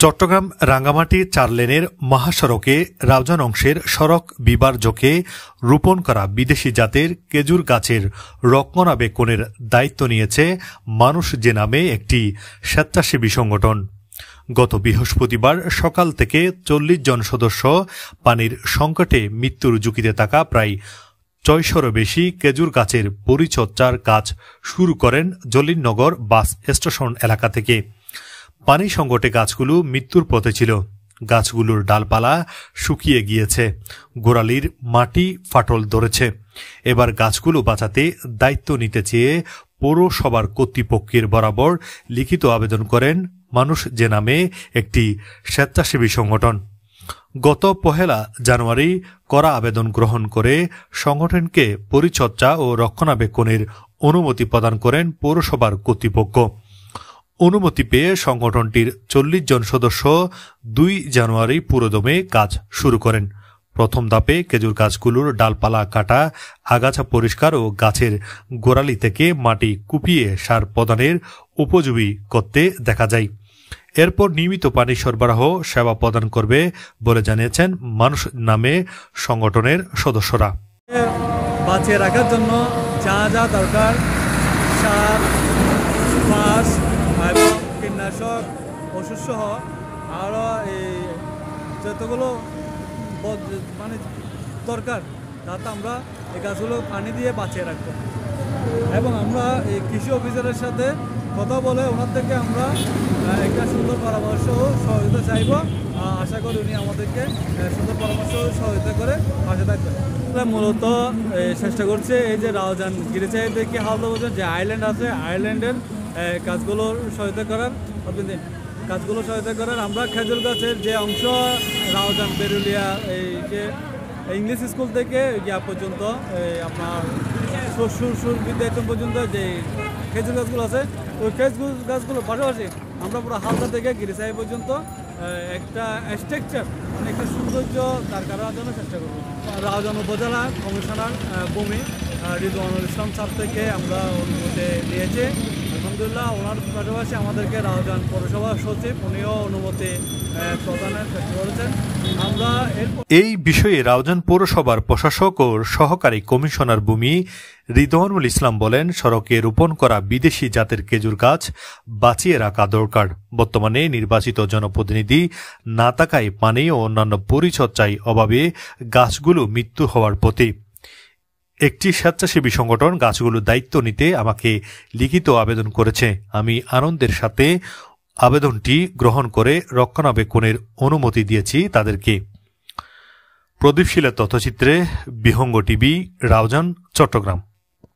চট্টগ্রাম রাঙ্গামাটি ৪ লেনের মহাসড়কে রাউজান অংশের সড়ক বিভাজকে রোপণ করা বিদেশি জাতের খেজুর গাছের রক্ষণাবেক্ষণের দায়িত্ব নিয়েছে মানুষ যে নামে একটি স্বেচ্ছাসেবী সংগঠন। গত বৃহস্পতিবার সকাল থেকে ৪০ জন সদস্য পানির সংকটে মৃত্যুর ঝুঁকিতে থাকা প্রায় ৬০০-র বেশি খেজুর গাছের পরিচর্যার কাজ শুরু করেন জলিলনগর বাস স্টেশন এলাকা থেকে। পানি সংকটে গাছগুলো মৃত্যুর পথে ছিল। গাছগুলোর ডালপালা শুকিয়ে গিয়েছে, গোড়ালির মাটি ফাটল ধরেছে। এবার গাছগুলো বাঁচাতে দায়িত্ব নিতে চেয়ে পৌরসভার কর্তৃপক্ষের বরাবর লিখিত আবেদন করেন মানুষ যে নামে একটি স্বেচ্ছাসেবী সংগঠন। গত ১ জানুয়ারি করা আবেদন গ্রহণ করে সংগঠনকে পরিচর্যা ও রক্ষণাবেক্ষণের অনুমতি প্রদান করেন পৌরসভার কর্তৃপক্ষ। অনুমতি পেয়ে সংগঠনটির ৪০ জন সদস্য ২ জানুয়ারি পুরোদমে কাজ শুরু করেন। প্রথম ধাপে খেজুর গাছগুলোর ডালপালা কাটা, আগাছা পরিষ্কার ও গাছের গোড়ালি থেকে মাটি কুপিয়ে সার প্রদানের উপযোগী করতে দেখা যায়। এরপর নিয়মিত পানি সরবরাহ সেবা প্রদান করবে বলে জানিয়েছেন মানুষ নামে সংগঠনের সদস্যরা। বাঁচিয়ে রাখার জন্য যা যা দরকার, সার, বাঁশ এবং কীটনাশক, ওষুধ সহ আরও এই যতগুলো মানে দরকার, তাতে আমরা এই গাছগুলো পানি দিয়ে বাঁচিয়ে রাখবো। এবং আমরা এই কৃষি অফিসারের সাথে কথা বলে ওনার থেকে আমরা একটা সুন্দর পরামর্শ ও সহযোগিতা চাইব। আশা করি উনি আমাদেরকে সুন্দর পরামর্শ ও সহযোগিতা করে পাশে থাকবেন। মূলত চেষ্টা করছে এই যে রাউজান গিরিচাই থেকে হালদা বলছেন যে আইল্যান্ড আছে, আইল্যান্ডের গাছগুলোর সহায়তা করার আমরা খেজুর গাছের যে অংশ রাউজান বেরুলিয়া এই যে ইংলিশ স্কুল থেকে ইয়া পর্যন্ত আপনার সুর বিদ্যায়তন পর্যন্ত যে খেজুর গাছগুলো আছে, ওই খেজুর গাছগুলোর পাশাপাশি আমরা পুরো হালদা থেকে গিরিচাই পর্যন্ত একটা স্ট্রাকচার, মানে একটা সৌন্দর্য দাঁড় করার জন্য চেষ্টা করব। রাউজান উপজেলা কমিশনার ভূমি রিদওয়ানুল ইসলাম স্যার থেকে আমরা অনুমতি নিয়েছি। আলহামদুলিল্লাহ, ওনার পাশাপাশি আমাদেরকে রাউজান পৌরসভা সচিব উনিও অনুমতি প্রদানের চেষ্টা করেছেন। আমরা এই বিষয়ে রাউজান পৌরসভার প্রশাসক ও সহকারী কমিশনার ভূমি রিদওয়ানুল ইসলাম বলেন, সড়কে রোপণ করা বিদেশি জাতের খেজুর গাছ বাঁচিয়ে রাখা দরকার। বর্তমানে নির্বাচিত জনপ্রতিনিধি না থাকায় পানি ও অন্যান্য পরিচর্যায় অভাবে গাছগুলো মৃত্যু হওয়ার পথে। একটি স্বেচ্ছাসেবী সংগঠন গাছগুলোর দায়িত্ব নিতে আমাকে লিখিত আবেদন করেছে। আমি আনন্দের সাথে আবেদনটি গ্রহণ করে রক্ষণাবেক্ষণের অনুমতি দিয়েছি তাদেরকে। প্রদীপশীলের তথ্যচিত্রে বিহঙ্গ টিভি, রাউজান, চট্টগ্রাম।